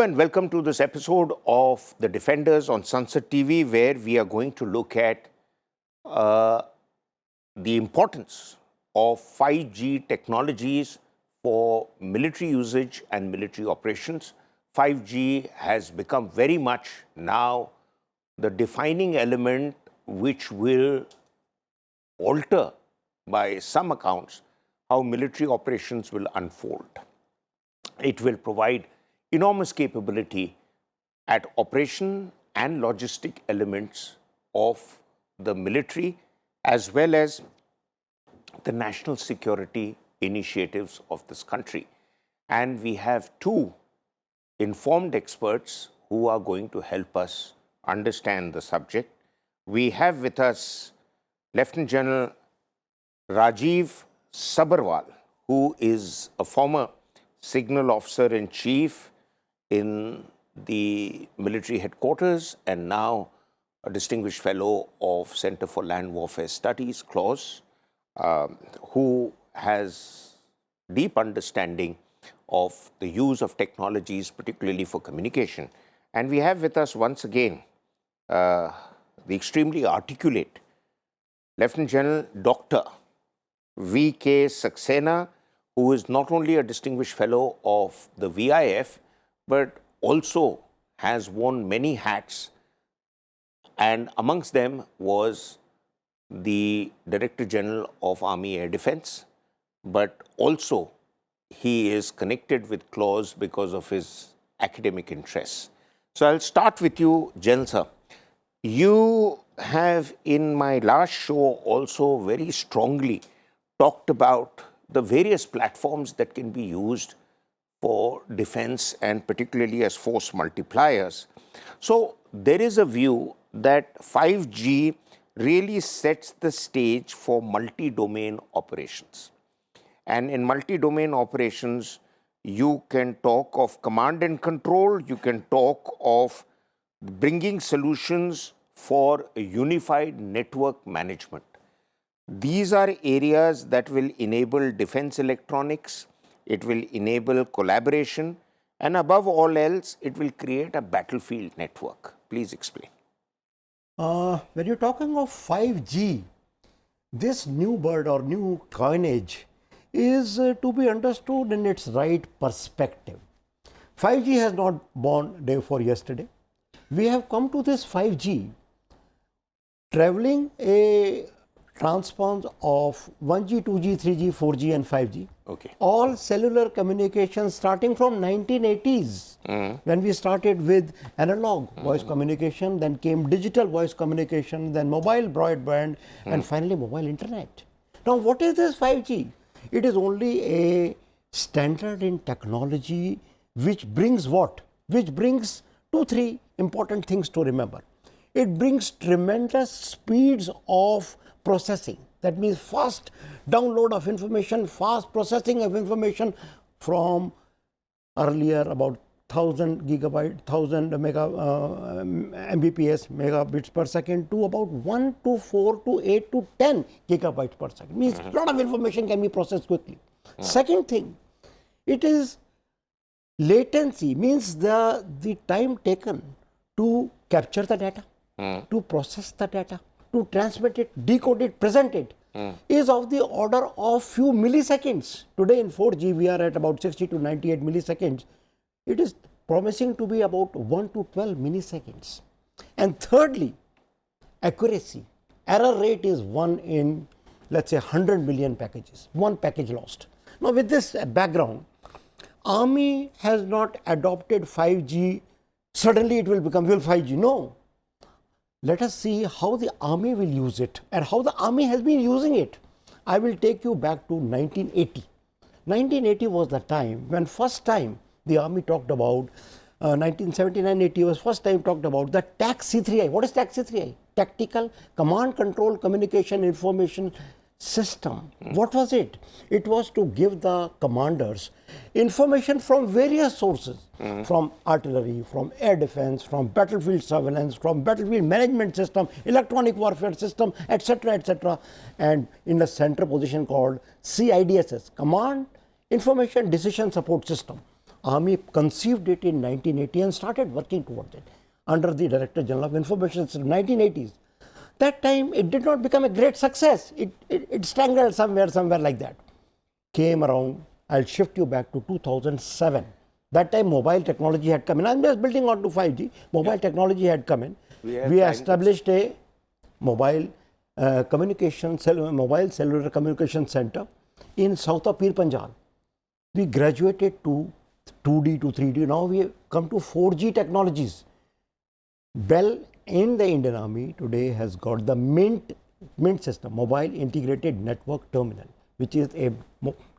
Hello and welcome to this episode of The Defenders on Sansad TV, where we are going to look at the importance of 5G technologies for military usage and military operations. 5G has become very much now the defining element which will alter, by some accounts, how military operations will unfold. It will provide enormous capability at operation and logistic elements of the military, as well as the national security initiatives of this country. And we have two informed experts who are going to help us understand the subject. We have with us Lieutenant General Rajeev Sabherwal, who is a former Signal Officer-in-Chief in the military headquarters and now a distinguished fellow of Center for Land Warfare Studies, CLAWS, who has deep understanding of the use of technologies, particularly for communication. And we have with us once again the extremely articulate Lieutenant General Dr. V.K. Saxena, who is not only a distinguished fellow of the VIF, but also has worn many hats, and amongst them was the Director General of Army Air Defence, but also he is connected with CLAWS because of his academic interests. So I'll start with you, General Sir. You have in my last show also very strongly talked about the various platforms that can be used for defense and particularly as force multipliers. So there is a view that 5G really sets the stage for multi-domain operations. And in multi-domain operations, you can talk of command and control, you can talk of bringing solutions for a unified network management. These are areas that will enable defense electronics, it will enable collaboration, and above all else, it will create a battlefield network. Please explain. When you're talking of 5G, this new bird or new coinage is to be understood in its right perspective. 5G has not born day before yesterday. We have come to this 5G traveling a transpons of 1G, 2G, 3G, 4G and 5G. Okay. All cellular communications starting from 1980s when we started with analog voice communication, then came digital voice communication, then mobile broadband and finally mobile internet. Now what is this 5G? It is only a standard in technology which brings what? Which brings two, three important things to remember. It brings tremendous speeds of processing. That means fast download of information, fast processing of information from earlier about 1000 gigabyte, 1000 Mbps, megabits per second, to about 1 to 4 to 8 to 10 gigabytes per second. Means a lot of information can be processed quickly. Second thing, it is latency, means the time taken to capture the data, to process the data, to transmit it, decode it, present it, is of the order of few milliseconds. Today in 4G, we are at about 60 to 98 milliseconds. It is promising to be about 1 to 12 milliseconds. And thirdly, accuracy. Error rate is 1 in, let's say, 100 million packages, one package lost. Now with this background, Army has not adopted 5G, suddenly it will become 5G. No. Let us see how the Army will use it and how the Army has been using it. I will take you back to 1980. 1980 was the time when first time the Army talked about, 1979-80 was first time talked about the TAC C3I. What is TAC C3I? Tactical Command Control Communication Information System. What was it? It was to give the commanders information from various sources, from artillery, from air defense, from battlefield surveillance, from battlefield management system, electronic warfare system, etc., etc. And in a central position called CIDSS, Command Information Decision Support System. Army conceived it in 1980 and started working towards it under the Director General of Information in 1980s. That time, it did not become a great success. It strangled somewhere like that. Came around, I'll shift you back to 2007. That time, mobile technology had come in. I'm just building on to 5G. Mobile technology had come in. We established a mobile mobile cellular communication center in south of Pir Panjal. We graduated to 2D to 3D. Now we have come to 4G technologies. Bell in the Indian Army today has got the MINT system, Mobile Integrated Network Terminal, which is a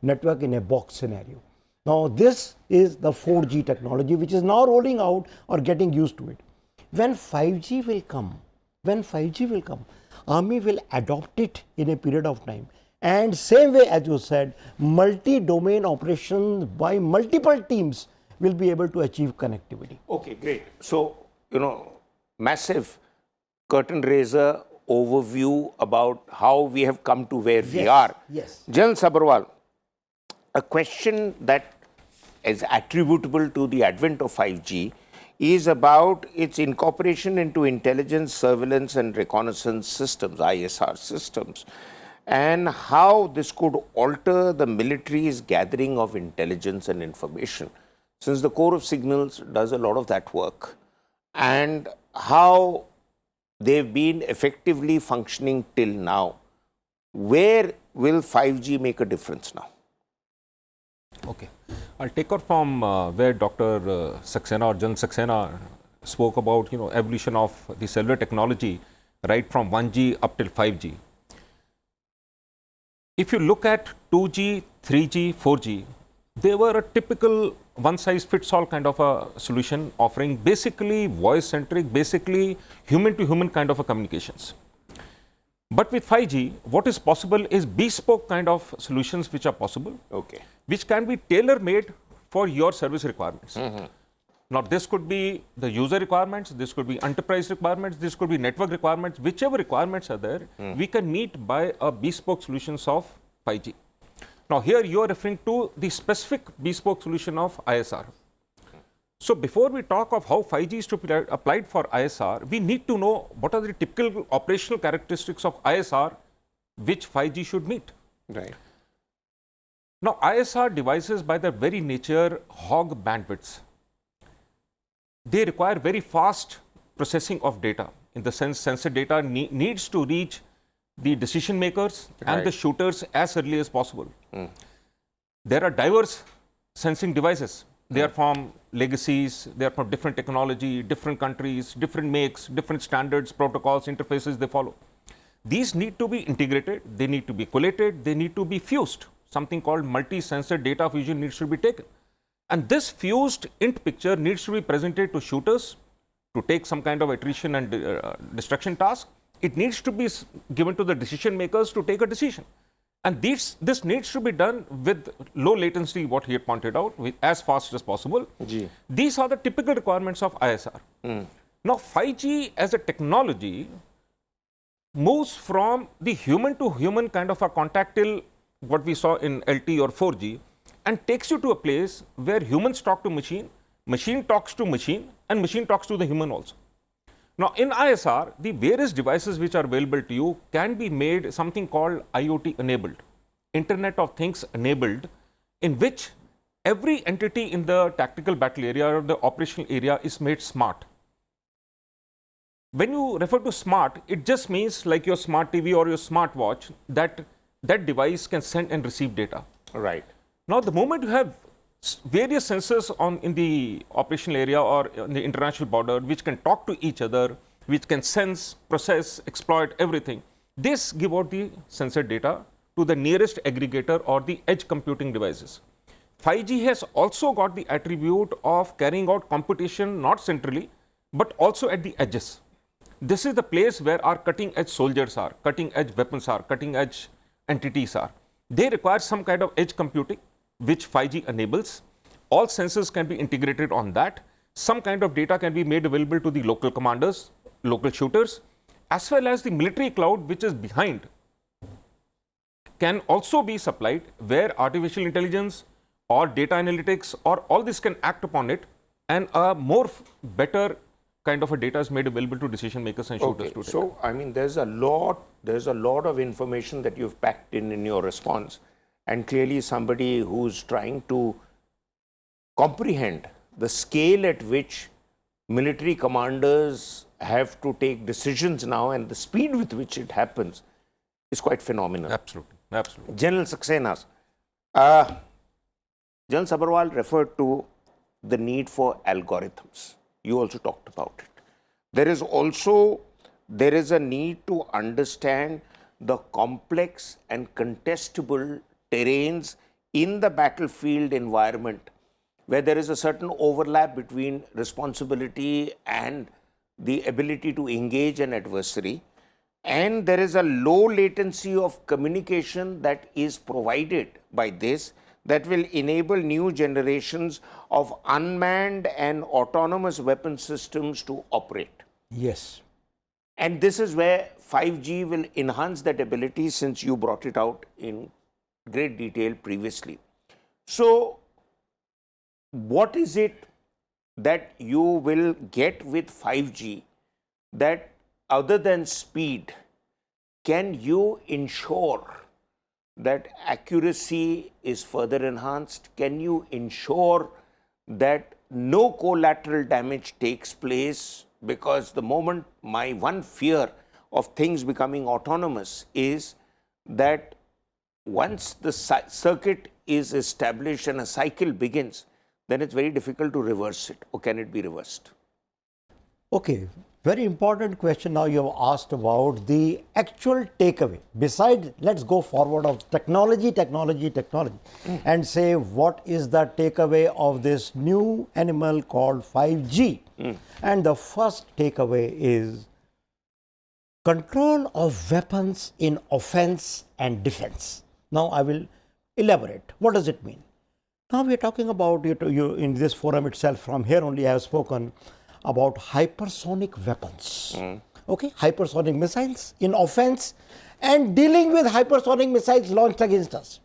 network in a box scenario. Now this is the 4G technology which is now rolling out or getting used to it. When 5G will come, Army will adopt it in a period of time. And same way as you said, multi-domain operations by multiple teams will be able to achieve connectivity. Okay, great. So, massive curtain raiser overview about how we have come to where we are. Yes. General Sabherwal, a question that is attributable to the advent of 5G is about its incorporation into intelligence, surveillance and reconnaissance systems, ISR systems, and how this could alter the military's gathering of intelligence and information, since the Corps of Signals does a lot of that work, and how they've been effectively functioning till now. Where will 5G make a difference now? Okay. I'll take out from where Dr. Saxena or General Saxena spoke about, evolution of the cellular technology right from 1G up till 5G. If you look at 2G, 3G, 4G, they were a typical one-size-fits-all kind of a solution offering basically voice-centric, basically human-to-human kind of a communications. But with 5G, what is possible is bespoke kind of solutions which are possible, which can be tailor-made for your service requirements. Now, this could be the user requirements, this could be enterprise requirements, this could be network requirements, whichever requirements are there, we can meet by a bespoke solutions of 5G. Now, here you are referring to the specific bespoke solution of ISR. So, before we talk of how 5G is to be applied for ISR, we need to know what are the typical operational characteristics of ISR which 5G should meet. Right. Now, ISR devices by their very nature hog bandwidths. They require very fast processing of data, in the sense sensor data needs to reach the decision makers and the shooters as early as possible. There are diverse sensing devices. They are from legacies, they are from different technology, different countries, different makes, different standards, protocols, interfaces they follow. These need to be integrated, they need to be collated, they need to be fused. Something called multi-sensor data fusion needs to be taken. And this fused int picture needs to be presented to shooters to take some kind of attrition and destruction task. It needs to be given to the decision makers to take a decision. And this needs to be done with low latency, what he had pointed out, as fast as possible. These are the typical requirements of ISR. Now, 5G as a technology moves from the human to human kind of a contact till what we saw in LTE or 4G, and takes you to a place where humans talk to machine, machine talks to machine, and machine talks to the human also. Now, in ISR, the various devices which are available to you can be made something called IoT enabled, Internet of Things enabled, in which every entity in the tactical battle area or the operational area is made smart. When you refer to smart, it just means like your smart TV or your smart watch, that device can send and receive data. Right. Now, the moment you have various sensors in the operational area or in the international border, which can talk to each other, which can sense, process, exploit everything, this give out the sensor data to the nearest aggregator or the edge computing devices. 5G has also got the attribute of carrying out computation not centrally, but also at the edges. This is the place where our cutting edge soldiers are, cutting edge weapons are, cutting edge entities are. They require some kind of edge computing, which 5G enables. All sensors can be integrated on that. Some kind of data can be made available to the local commanders, local shooters, as well as the military cloud, which is behind, can also be supplied, where artificial intelligence or data analytics, or all this can act upon it, and a better kind of a data is made available to decision makers and shooters to take. So, I mean, there's a lot of information that you've packed in your response, and clearly somebody who's trying to comprehend the scale at which military commanders have to take decisions now and the speed with which it happens is quite phenomenal. Absolutely, absolutely. General Saxena, General Sabherwal referred to the need for algorithms. You also talked about it. There is a need to understand the complex and contestable terrains in the battlefield environment, where there is a certain overlap between responsibility and the ability to engage an adversary, and there is a low latency of communication that is provided by this that will enable new generations of unmanned and autonomous weapon systems to operate. Yes. And this is where 5G will enhance that ability, since you brought it out in great detail previously. So, what is it that you will get with 5G that, other than speed, can you ensure that accuracy is further enhanced? Can you ensure that no collateral damage takes place? Because the moment, my one fear of things becoming autonomous is that once the circuit is established and a cycle begins, then it's very difficult to reverse it. Or can it be reversed? Okay, very important question now you have asked about the actual takeaway. Besides, let's go forward of technology, and say what is the takeaway of this new animal called 5G. And the first takeaway is control of weapons in offense and defense. Now I will elaborate. What does it mean? Now we are talking about you in this forum itself. From here only I have spoken about hypersonic weapons. Okay, hypersonic missiles in offense and dealing with hypersonic missiles launched against us.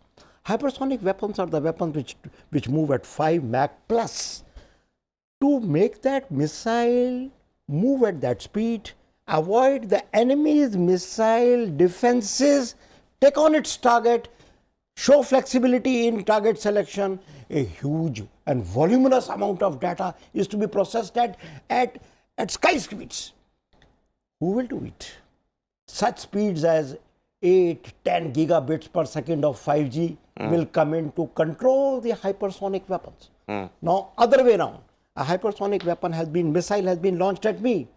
Hypersonic weapons are the weapons which move at 5 Mach plus. To make that missile move at that speed, avoid the enemy's missile defenses, take on its target, show flexibility in target selection, a huge and voluminous amount of data is to be processed at sky speeds. Who will do it? Such speeds as 8-10 gigabits per second of 5G will come in to control the hypersonic weapons. Now, other way around, a hypersonic missile has been launched at me.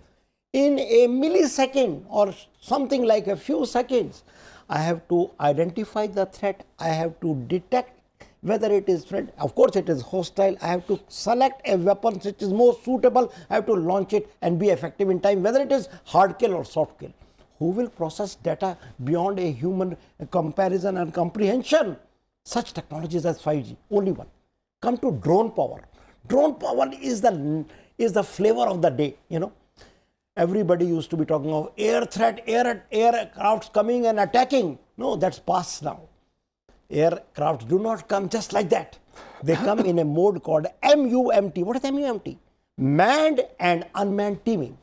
In a millisecond or something like a few seconds, I have to identify the threat, I have to detect whether it is threat. Of course, it is hostile. I have to select a weapon which is more suitable. I have to launch it and be effective in time, whether it is hard kill or soft kill. Who will process data beyond a human comparison and comprehension? Such technologies as 5G, only one. Come to drone power. Drone power is the flavor of the day, Everybody used to be talking of air threat, aircrafts coming and attacking. No, that's past now. Aircrafts do not come just like that. They come in a mode called MUMT. What is MUMT? Manned and unmanned teaming.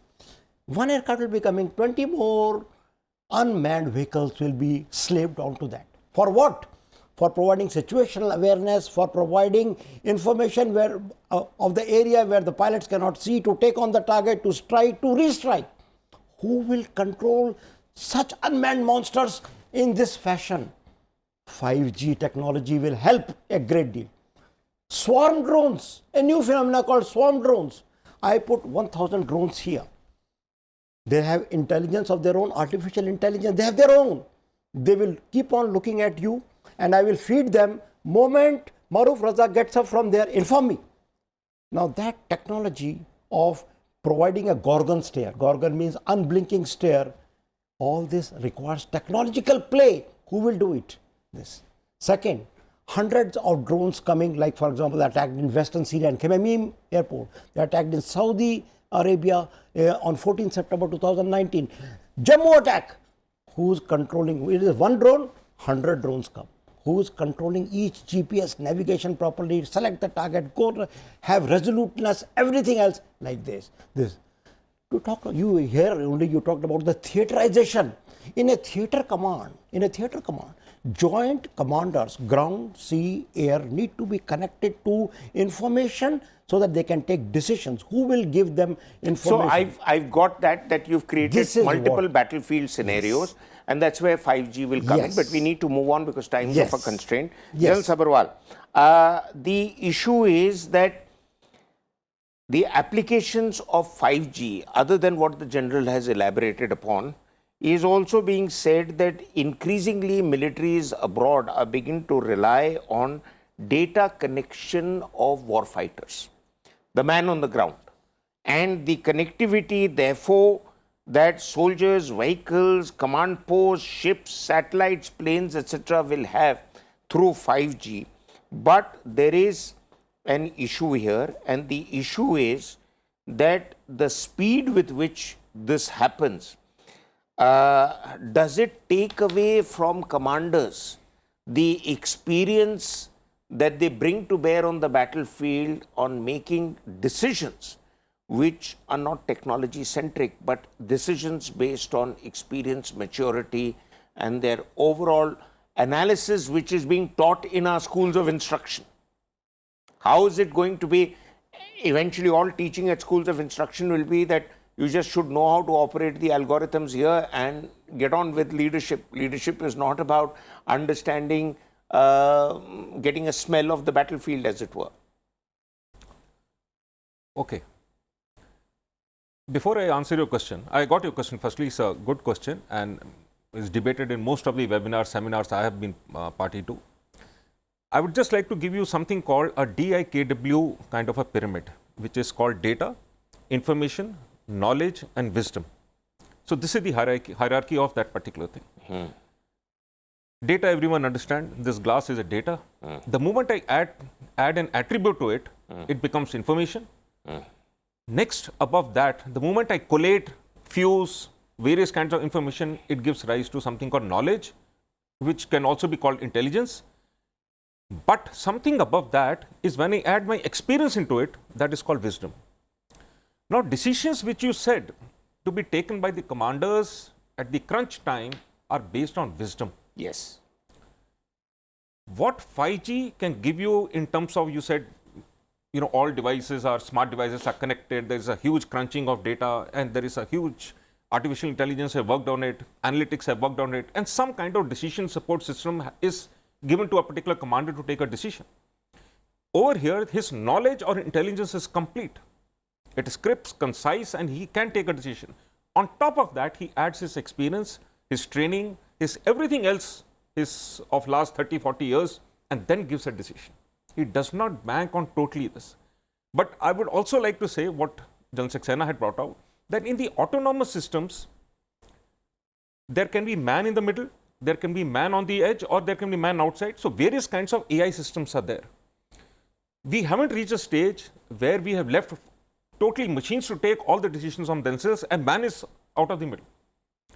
One aircraft will be coming, 20 more unmanned vehicles will be slaved onto that. For what? For providing situational awareness, for providing information of the area where the pilots cannot see, to take on the target, to strike, to restrike. Who will control such unmanned monsters in this fashion? 5G technology will help a great deal. Swarm drones, a new phenomenon called swarm drones. I put 1,000 drones here. They have intelligence of their own, artificial intelligence, they have their own. They will keep on looking at you, and I will feed them. Moment Maroof Raza gets up from there, inform me. Now that technology of providing a Gorgon stare, Gorgon means unblinking stare, all this requires technological play. Who will do it? This. Second, hundreds of drones coming, like for example, they attacked in Western Syria and Khmeimim airport. They attacked in Saudi Arabia on 14 September 2019. Jammu attack. Who's controlling? It is one drone, 100 drones come. who's controlling each GPS navigation properly, select the target, go, have resoluteness, everything else like this. To talk, you here only you talked about the theaterization. In a theater command, joint commanders, ground, sea, air, need to be connected to information so that they can take decisions. Who will give them information? So I've got that you've created multiple battlefield scenarios, and that's where 5G will come in. But we need to move on because time is of a constraint. General Sabherwal, the issue is that the applications of 5G, other than what the General has elaborated upon, is also being said that increasingly militaries abroad are beginning to rely on data connection of warfighters, the man on the ground. And the connectivity, therefore, that soldiers, vehicles, command posts, ships, satellites, planes, etc. will have through 5G. But there is an issue here, and the issue is that the speed with which this happens, does it take away from commanders the experience that they bring to bear on the battlefield on making decisions which are not technology centric, but decisions based on experience, maturity, and their overall analysis, which is being taught in our schools of instruction? How is it going to be? Eventually, all teaching at schools of instruction will be that you just should know how to operate the algorithms here and get on with leadership. Leadership is not about understanding, getting a smell of the battlefield, as it were. Okay. Before I answer your question, I got your question. Firstly, it's a good question and is debated in most of the webinars, seminars I have been party to. I would just like to give you something called a DIKW kind of a pyramid, which is called data, information, knowledge, and wisdom. So this is the hierarchy of that particular thing. Data, everyone understand, this glass is a data. The moment I add an attribute to it, it becomes information. Next, above that, the moment I collate, fuse various kinds of information, it gives rise to something called knowledge, which can also be called intelligence. But something above that is when I add my experience into it, that is called wisdom. Now, decisions which you said to be taken by the commanders at the crunch time are based on wisdom. Yes. What 5G can give you in terms of, you said, you know, all devices are, smart devices are connected, there is a huge crunching of data, and there is a huge artificial intelligence have worked on it, analytics have worked on it, and some kind of decision support system is given to a particular commander to take a decision. Over here, his knowledge or intelligence is complete. It is crisp, concise, and he can take a decision. On top of that, he adds his experience, his training, his everything else is of last 30, 40 years, and then gives a decision. He does not bank on totally this. But I would also like to say what General Saxena had brought out, that in the autonomous systems, there can be man in the middle, there can be man on the edge, or there can be man outside. So various kinds of AI systems are there. We haven't reached a stage where we have left totally machines to take all the decisions on themselves and man is out of the middle.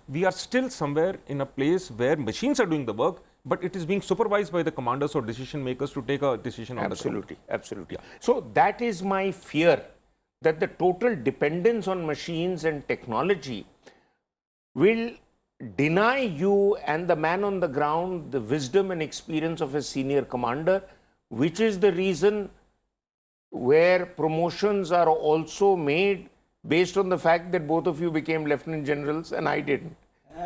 We are still somewhere in a place where machines are doing the work, but it is being supervised by the commanders or decision makers to take a decision on the ground. Absolutely, absolutely. So that is my fear, that the total dependence on machines and technology will deny you and the man on the ground the wisdom and experience of a senior commander, which is the reason where promotions are also made based on the fact that both of you became lieutenant generals and I didn't.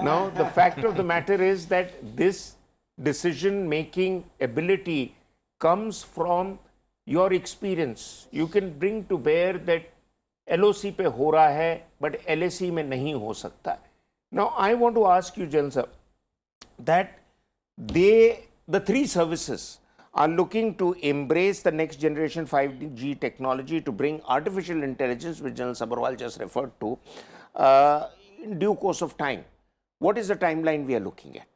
Now, the fact of the matter is that this decision-making ability comes from your experience. You can bring to bear that LOC pe ho raha hai, but LAC mein nahi ho sakta. Now, I want to ask you, General Sir, that the three services are looking to embrace the next generation 5G technology to bring artificial intelligence, which General Sabherwal just referred to, in due course of time. What is the timeline we are looking at?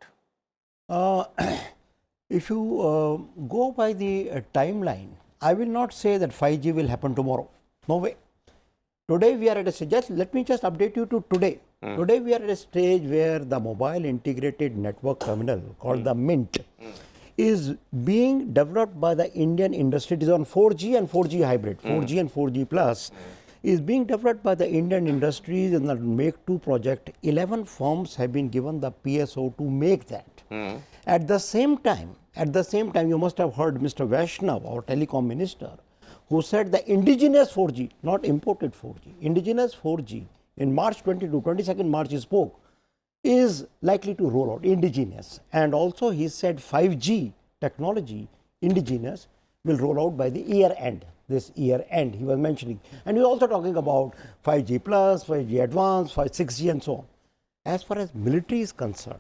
If you go by the timeline, I will not say that 5G will happen tomorrow. No way. Today we are at a stage, let me just update you to today. Today we are at a stage where the mobile integrated network terminal called the MINT is being developed by the Indian industry. It is on 4G and 4G hybrid, 4G and 4G plus, is being developed by the Indian industries in the Make 2 project. 11 firms have been given the PSO to make that. At the same time, you must have heard Mr. Vaishnav, our telecom minister, who said the indigenous 4G, not imported 4G, indigenous 4G, in March 22nd March he spoke, is likely to roll out, indigenous. And also he said 5G technology, indigenous, will roll out by the year end, this year end he was mentioning. And he was also talking about 5G plus, 5G advanced, 6G and so on. As far as military is concerned,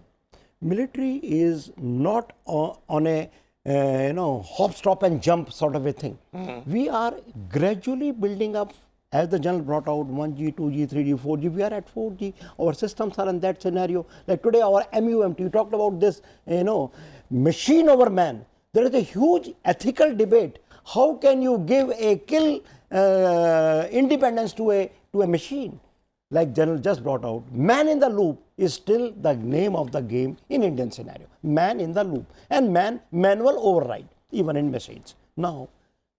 military is not on a hop, stop and jump sort of a thing. We are gradually building up, as the general brought out, 1G, 2G, 3G, 4G, we are at 4G. Our systems are in that scenario. Like today, our MUMT, you talked about this, machine over man. There is a huge ethical debate. How can you give a kill independence to a machine? Like General just brought out, man in the loop is still the name of the game in Indian scenario. Man in the loop. And manual override, even in machines. Now,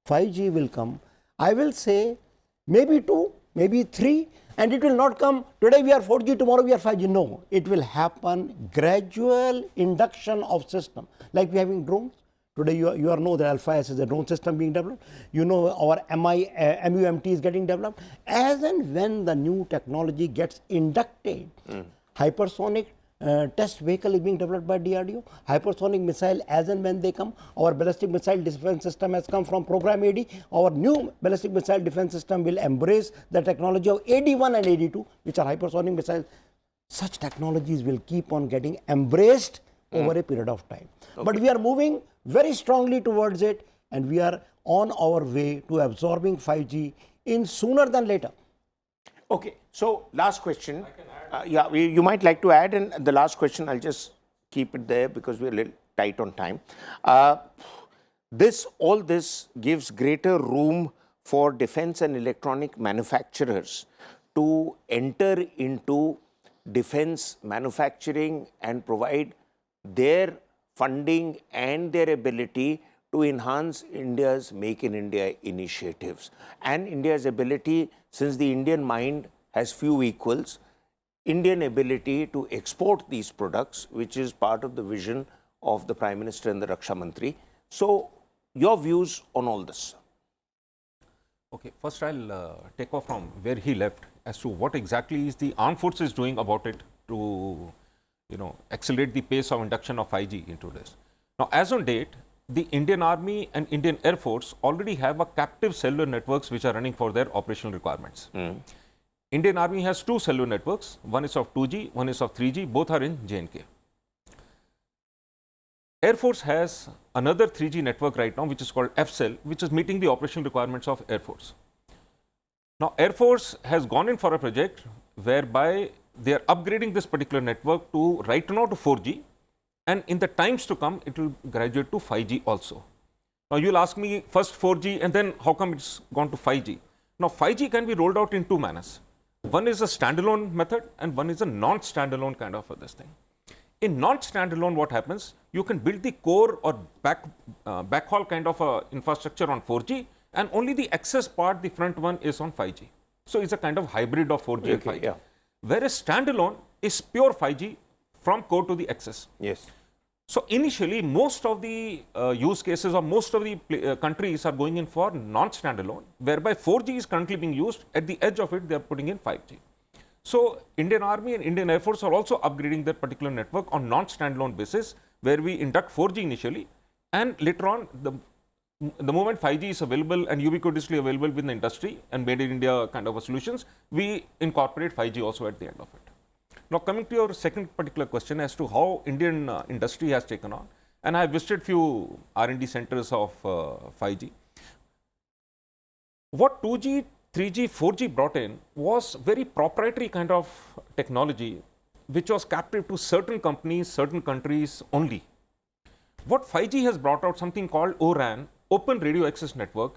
5G will come. I will say maybe 2, maybe 3, and it will not come, today we are 4G, tomorrow we are 5G. No, it will happen gradual induction of system. Like we are having drones. Today you know that Alpha S is a drone system being developed. You know our MUMT is getting developed. As and when the new technology gets inducted, hypersonic test vehicle is being developed by DRDO. Hypersonic missile, as and when they come, our ballistic missile defense system has come from program AD. Our new ballistic missile defense system will embrace the technology of AD1 and AD2, which are hypersonic missiles. Such technologies will keep on getting embraced over a period of time. Okay. But we are moving very strongly towards it, and we are on our way to absorbing 5G in sooner than later. Okay, so last question. Yeah, you might like to add, and the last question, I'll just keep it there because we're a little tight on time. All this gives greater room for defense and electronic manufacturers to enter into defense manufacturing and provide their funding and their ability to enhance India's Make in India initiatives and India's ability, since the Indian mind has few equals, Indian ability to export these products, which is part of the vision of the Prime Minister and the Raksha Mantri. So, your views on all this? Okay, first I'll take off from where he left as to what exactly is the armed forces doing about it to accelerate the pace of induction of 5G into this. Now, as on date, the Indian Army and Indian Air Force already have a captive cellular networks which are running for their operational requirements. Indian Army has 2 cellular networks, one is of 2G, one is of 3G, both are in J&K. Air Force has another 3G network right now, which is called FCell, which is meeting the operational requirements of Air Force. Now, Air Force has gone in for a project whereby they are upgrading this particular network to right now to 4G, and in the times to come, it will graduate to 5G also. Now, you will ask me first 4G and then how come it's gone to 5G? Now, 5G can be rolled out in 2 manners. One is a standalone method and one is a non-standalone kind of this thing. In non-standalone, what happens? You can build the core or backhaul kind of infrastructure on 4G, and only the access part, the front one, is on 5G. So, it's a kind of hybrid of 4G and 5G. Yeah. Whereas standalone is pure 5G from core to the access. Yes. So, initially, most of the use cases or most of the countries are going in for non-standalone, whereby 4G is currently being used. At the edge of it, they are putting in 5G. So, Indian Army and Indian Air Force are also upgrading that particular network on non-standalone basis, where we induct 4G initially, and later on, the moment 5G is available and ubiquitously available within the industry and made in India kind of solutions, we incorporate 5G also at the end of it. Now, coming to your second particular question as to how Indian industry has taken on, and I have visited few R&D centers of 5G. What 2G, 3G, 4G brought in was very proprietary kind of technology, which was captive to certain companies, certain countries only. What 5G has brought out, something called ORAN, Open Radio Access Network,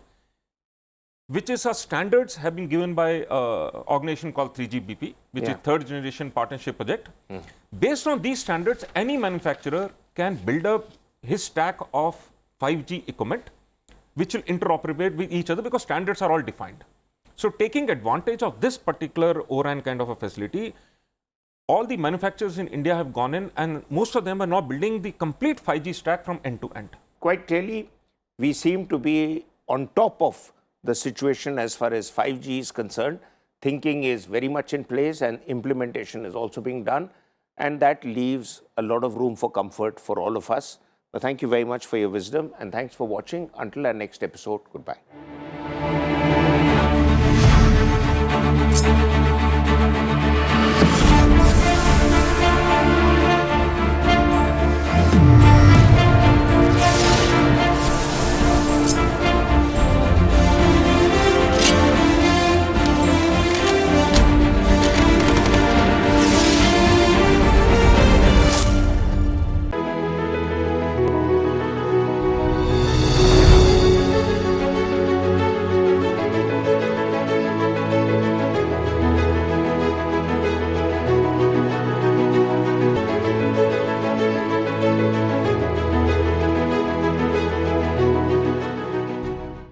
which is a standards have been given by an organization called 3GBP, which is third generation partnership project. Based on these standards, any manufacturer can build up his stack of 5G equipment, which will interoperate with each other because standards are all defined. So taking advantage of this particular ORAN kind of a facility, all the manufacturers in India have gone in, and most of them are now building the complete 5G stack from end to end. Quite clearly, we seem to be on top of the situation as far as 5G is concerned. Thinking is very much in place and implementation is also being done. And that leaves a lot of room for comfort for all of us. But thank you very much for your wisdom and thanks for watching. Until our next episode, goodbye.